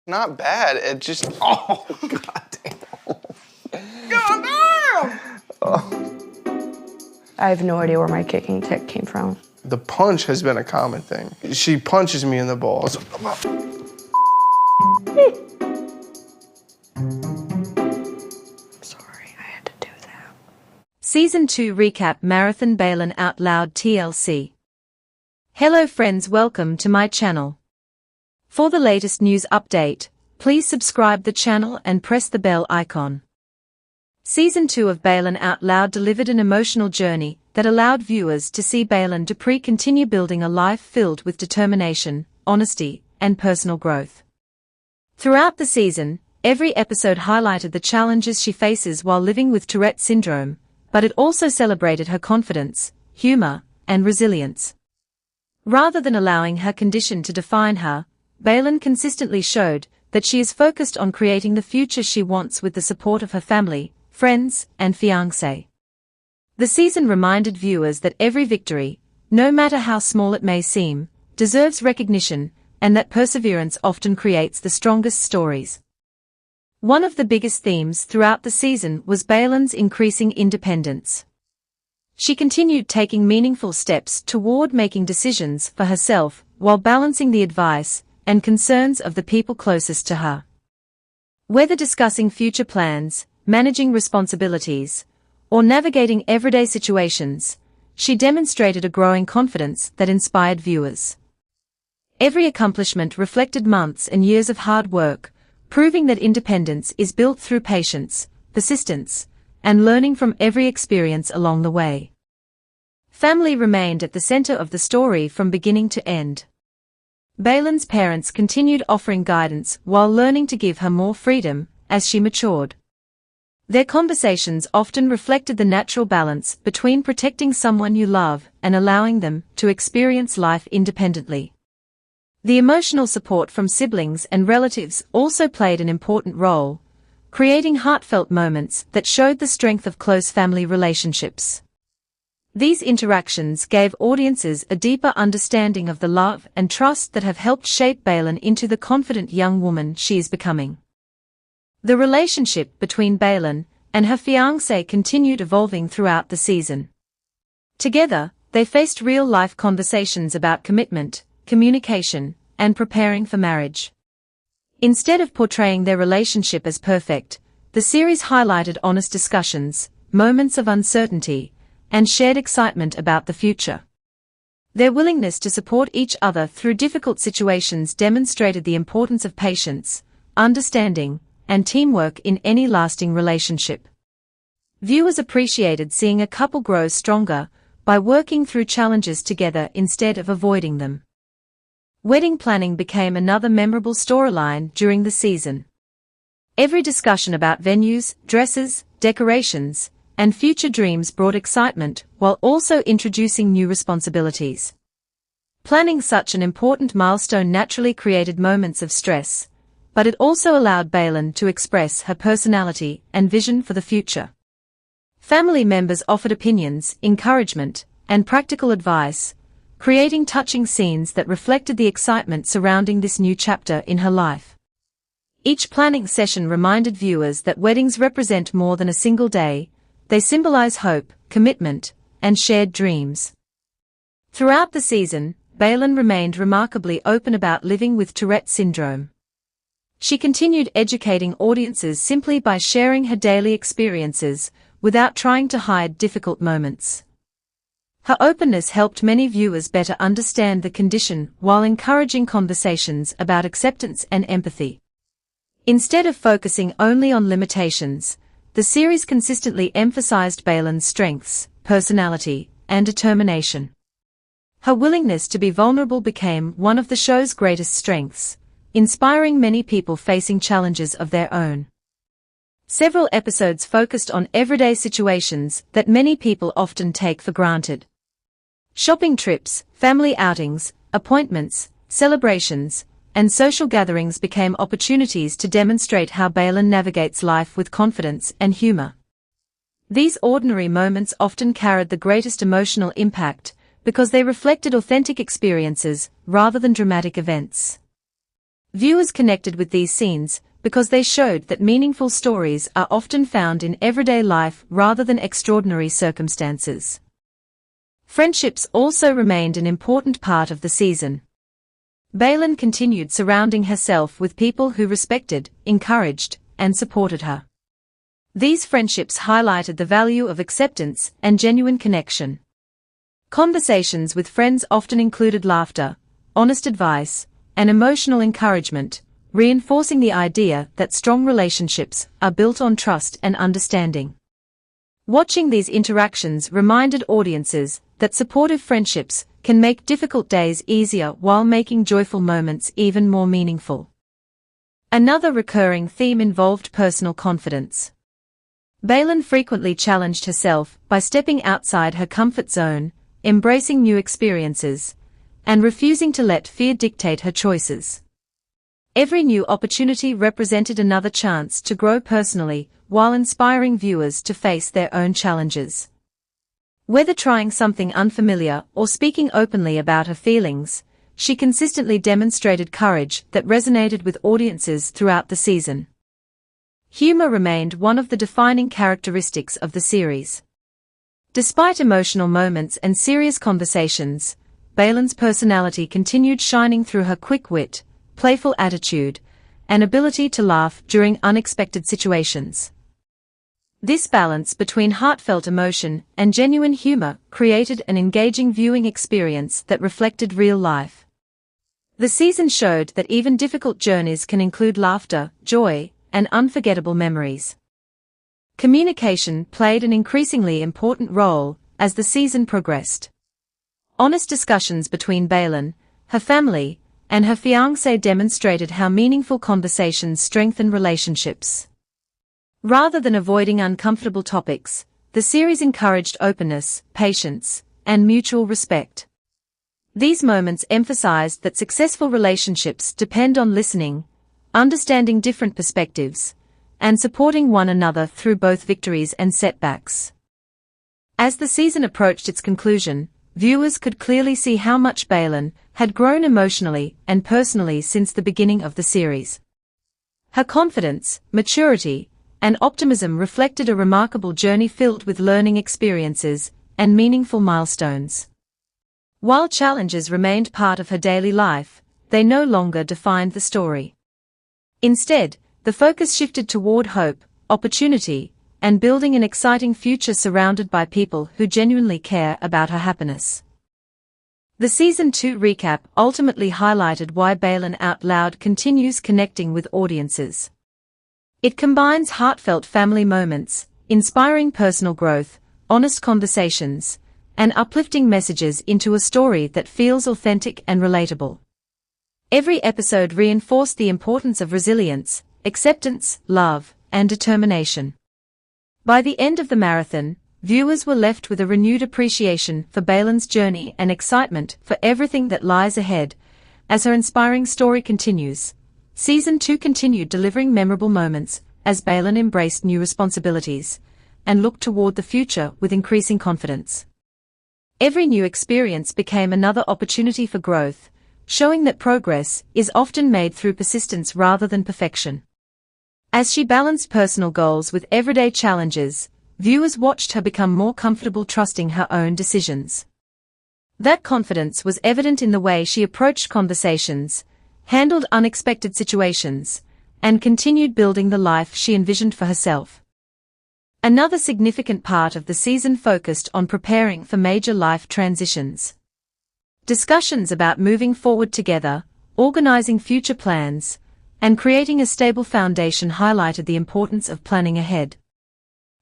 Not bad. It just. Oh, God damn. God damn! I have no idea where my kicking tick came from. The punch has been a common thing. She punches me in the balls. Sorry, I had to do that. Season 2 Recap Marathon Baylen Out Loud TLC. Hello friends, welcome to my channel. For the latest news update, please subscribe the channel and press the bell icon. Season 2 of Baylen Out Loud delivered an emotional journey that allowed viewers to see Baylen Dupree continue building a life filled with determination, honesty, and personal growth. Throughout the season, every episode highlighted the challenges she faces while living with Tourette syndrome, but it also celebrated her confidence, humor, and resilience. Rather than allowing her condition to define her, Baylen consistently showed that she is focused on creating the future she wants with the support of her family, friends, and fiancé. The season reminded viewers that every victory, no matter how small it may seem, deserves recognition, and that perseverance often creates the strongest stories. One of the biggest themes throughout the season was Baylen's increasing independence. She continued taking meaningful steps toward making decisions for herself while balancing the advice and concerns of the people closest to her. Whether discussing future plans, managing responsibilities, or navigating everyday situations, she demonstrated a growing confidence that inspired viewers. Every accomplishment reflected months and years of hard work, proving that independence is built through patience, persistence, and learning from every experience along the way. Family remained at the center of the story from beginning to end. Baylen's parents continued offering guidance while learning to give her more freedom as she matured. Their conversations often reflected the natural balance between protecting someone you love and allowing them to experience life independently. The emotional support from siblings and relatives also played an important role, creating heartfelt moments that showed the strength of close family relationships. These interactions gave audiences a deeper understanding of the love and trust that have helped shape Baylen into the confident young woman she is becoming. The relationship between Baylen and her fiancé continued evolving throughout the season. Together, they faced real-life conversations about commitment, communication, and preparing for marriage. Instead of portraying their relationship as perfect, the series highlighted honest discussions, moments of uncertainty, and shared excitement about the future. Their willingness to support each other through difficult situations demonstrated the importance of patience, understanding, and teamwork in any lasting relationship. Viewers appreciated seeing a couple grow stronger by working through challenges together instead of avoiding them. Wedding planning became another memorable storyline during the season. Every discussion about venues, dresses, decorations, and future dreams brought excitement while also introducing new responsibilities. Planning such an important milestone naturally created moments of stress, but it also allowed Baylen to express her personality and vision for the future. Family members offered opinions, encouragement, and practical advice, creating touching scenes that reflected the excitement surrounding this new chapter in her life. Each planning session reminded viewers that weddings represent more than a single day. They symbolize hope, commitment, and shared dreams. Throughout the season, Baylen remained remarkably open about living with Tourette syndrome. She continued educating audiences simply by sharing her daily experiences, without trying to hide difficult moments. Her openness helped many viewers better understand the condition while encouraging conversations about acceptance and empathy. Instead of focusing only on limitations, the series consistently emphasized Baylen's strengths, personality, and determination. Her willingness to be vulnerable became one of the show's greatest strengths, inspiring many people facing challenges of their own. Several episodes focused on everyday situations that many people often take for granted. Shopping trips, family outings, appointments, celebrations, and social gatherings became opportunities to demonstrate how Baylen navigates life with confidence and humor. These ordinary moments often carried the greatest emotional impact because they reflected authentic experiences rather than dramatic events. Viewers connected with these scenes because they showed that meaningful stories are often found in everyday life rather than extraordinary circumstances. Friendships also remained an important part of the season. Baylen continued surrounding herself with people who respected, encouraged, and supported her. These friendships highlighted the value of acceptance and genuine connection. Conversations with friends often included laughter, honest advice, and emotional encouragement, reinforcing the idea that strong relationships are built on trust and understanding. Watching these interactions reminded audiences that supportive friendships can make difficult days easier while making joyful moments even more meaningful. Another recurring theme involved personal confidence. Baylen frequently challenged herself by stepping outside her comfort zone, embracing new experiences, and refusing to let fear dictate her choices. Every new opportunity represented another chance to grow personally, while inspiring viewers to face their own challenges. Whether trying something unfamiliar or speaking openly about her feelings, she consistently demonstrated courage that resonated with audiences throughout the season. Humor remained one of the defining characteristics of the series. Despite emotional moments and serious conversations, Baylen's personality continued shining through her quick wit, playful attitude, and ability to laugh during unexpected situations. This balance between heartfelt emotion and genuine humor created an engaging viewing experience that reflected real life. The season showed that even difficult journeys can include laughter, joy, and unforgettable memories. Communication played an increasingly important role as the season progressed. Honest discussions between Baylen, her family, and her fiancé demonstrated how meaningful conversations strengthen relationships. Rather than avoiding uncomfortable topics, the series encouraged openness, patience, and mutual respect. These moments emphasized that successful relationships depend on listening, understanding different perspectives, and supporting one another through both victories and setbacks. As the season approached its conclusion, viewers could clearly see how much Baylen had grown emotionally and personally since the beginning of the series. Her confidence, maturity, and optimism reflected a remarkable journey filled with learning experiences and meaningful milestones. While challenges remained part of her daily life, they no longer defined the story. Instead, the focus shifted toward hope, opportunity, and building an exciting future surrounded by people who genuinely care about her happiness. The Season 2 recap ultimately highlighted why Baylen Out Loud continues connecting with audiences. It combines heartfelt family moments, inspiring personal growth, honest conversations, and uplifting messages into a story that feels authentic and relatable. Every episode reinforced the importance of resilience, acceptance, love, and determination. By the end of the marathon, viewers were left with a renewed appreciation for Baylen's journey and excitement for everything that lies ahead. As her inspiring story continues, Season 2 continued delivering memorable moments as Baylen embraced new responsibilities and looked toward the future with increasing confidence. Every new experience became another opportunity for growth, showing that progress is often made through persistence rather than perfection. As she balanced personal goals with everyday challenges, viewers watched her become more comfortable trusting her own decisions. That confidence was evident in the way she approached conversations, handled unexpected situations, and continued building the life she envisioned for herself. Another significant part of the season focused on preparing for major life transitions. Discussions about moving forward together, organizing future plans, and creating a stable foundation highlighted the importance of planning ahead.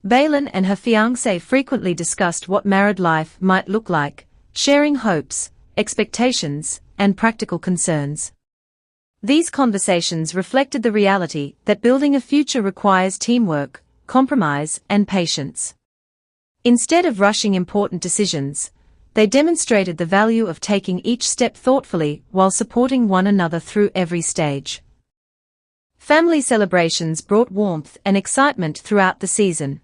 Baylen and her fiancé frequently discussed what married life might look like, sharing hopes, expectations, and practical concerns. These conversations reflected the reality that building a future requires teamwork, compromise, and patience. Instead of rushing important decisions, they demonstrated the value of taking each step thoughtfully while supporting one another through every stage. Family celebrations brought warmth and excitement throughout the season.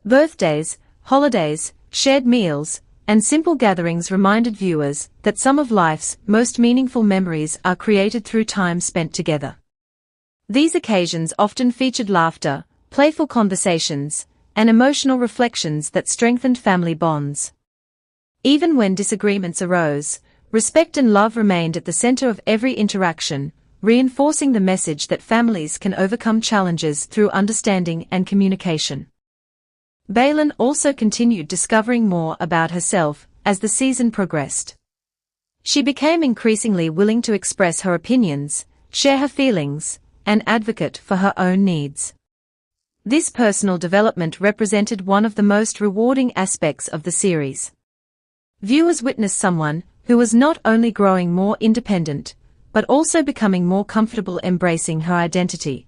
Birthdays, holidays, shared meals, and simple gatherings reminded viewers that some of life's most meaningful memories are created through time spent together. These occasions often featured laughter, playful conversations, and emotional reflections that strengthened family bonds. Even when disagreements arose, respect and love remained at the center of every interaction, reinforcing the message that families can overcome challenges through understanding and communication. Baylen also continued discovering more about herself as the season progressed. She became increasingly willing to express her opinions, share her feelings, and advocate for her own needs. This personal development represented one of the most rewarding aspects of the series. Viewers witnessed someone who was not only growing more independent, but also becoming more comfortable embracing her identity.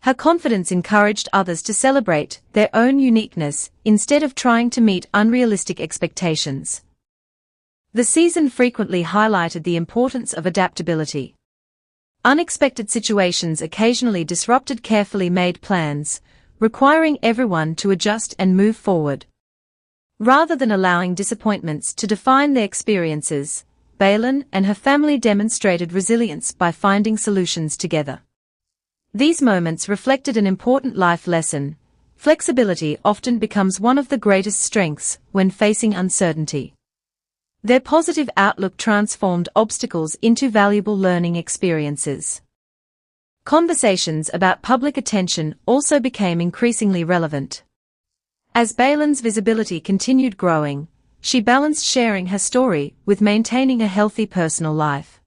Her confidence encouraged others to celebrate their own uniqueness instead of trying to meet unrealistic expectations. The season frequently highlighted the importance of adaptability. Unexpected situations occasionally disrupted carefully made plans, requiring everyone to adjust and move forward. Rather than allowing disappointments to define their experiences, Baylen and her family demonstrated resilience by finding solutions together. These moments reflected an important life lesson. Flexibility often becomes one of the greatest strengths when facing uncertainty. Their positive outlook transformed obstacles into valuable learning experiences. Conversations about public attention also became increasingly relevant. As Baylen's visibility continued growing, she balanced sharing her story with maintaining a healthy personal life.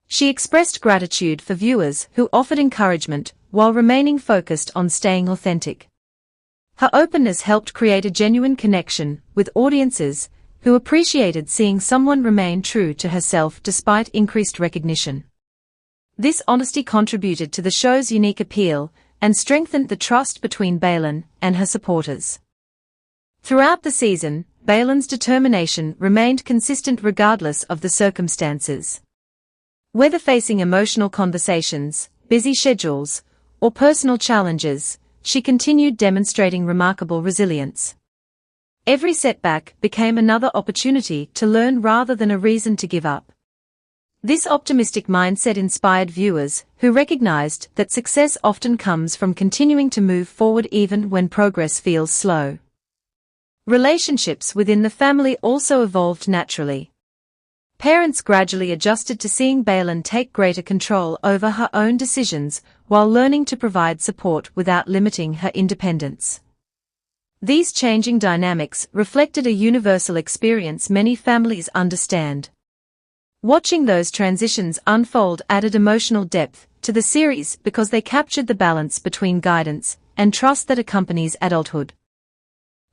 She expressed gratitude for viewers who offered encouragement while remaining focused on staying authentic. Her openness helped create a genuine connection with audiences who appreciated seeing someone remain true to herself despite increased recognition. This honesty contributed to the show's unique appeal and strengthened the trust between Baylen and her supporters. Throughout the season, Baylen's determination remained consistent regardless of the circumstances. Whether facing emotional conversations, busy schedules, or personal challenges, she continued demonstrating remarkable resilience. Every setback became another opportunity to learn rather than a reason to give up. This optimistic mindset inspired viewers who recognized that success often comes from continuing to move forward even when progress feels slow. Relationships within the family also evolved naturally. Parents gradually adjusted to seeing Baylen take greater control over her own decisions while learning to provide support without limiting her independence. These changing dynamics reflected a universal experience many families understand. Watching those transitions unfold added emotional depth to the series because they captured the balance between guidance and trust that accompanies adulthood.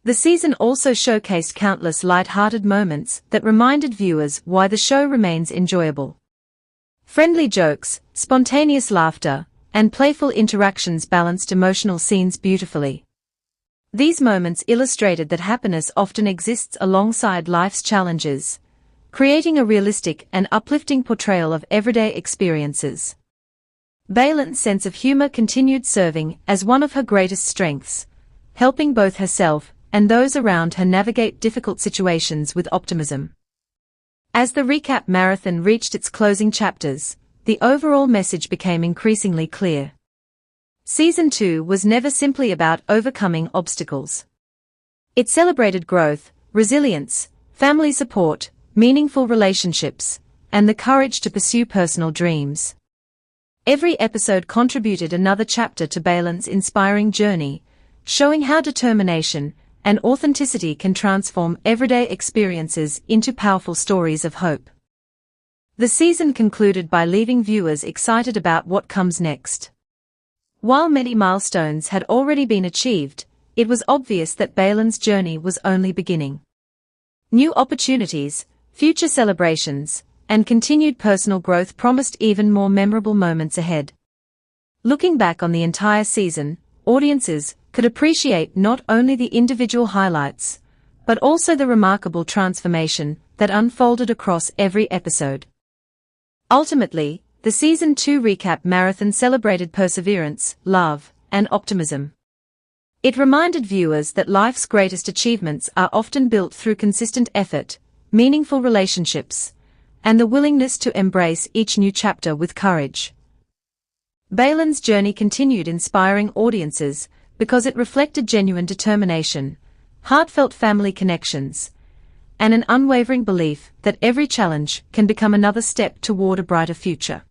The season also showcased countless light-hearted moments that reminded viewers why the show remains enjoyable. Friendly jokes, spontaneous laughter, and playful interactions balanced emotional scenes beautifully. These moments illustrated that happiness often exists alongside life's challenges, creating a realistic and uplifting portrayal of everyday experiences. Baylen's sense of humor continued serving as one of her greatest strengths, helping both herself and those around her navigate difficult situations with optimism. As the recap marathon reached its closing chapters, the overall message became increasingly clear. Season 2 was never simply about overcoming obstacles. It celebrated growth, resilience, family support, meaningful relationships, and the courage to pursue personal dreams. Every episode contributed another chapter to Baylen's inspiring journey, showing how determination and authenticity can transform everyday experiences into powerful stories of hope. The season concluded by leaving viewers excited about what comes next. While many milestones had already been achieved, it was obvious that Baylen's journey was only beginning. New opportunities, future celebrations, and continued personal growth promised even more memorable moments ahead. Looking back on the entire season, audiences could appreciate not only the individual highlights, but also the remarkable transformation that unfolded across every episode. Ultimately, the Season 2 recap marathon celebrated perseverance, love, and optimism. It reminded viewers that life's greatest achievements are often built through consistent effort, meaningful relationships, and the willingness to embrace each new chapter with courage. Baylen's journey continued inspiring audiences because it reflected genuine determination, heartfelt family connections, and an unwavering belief that every challenge can become another step toward a brighter future.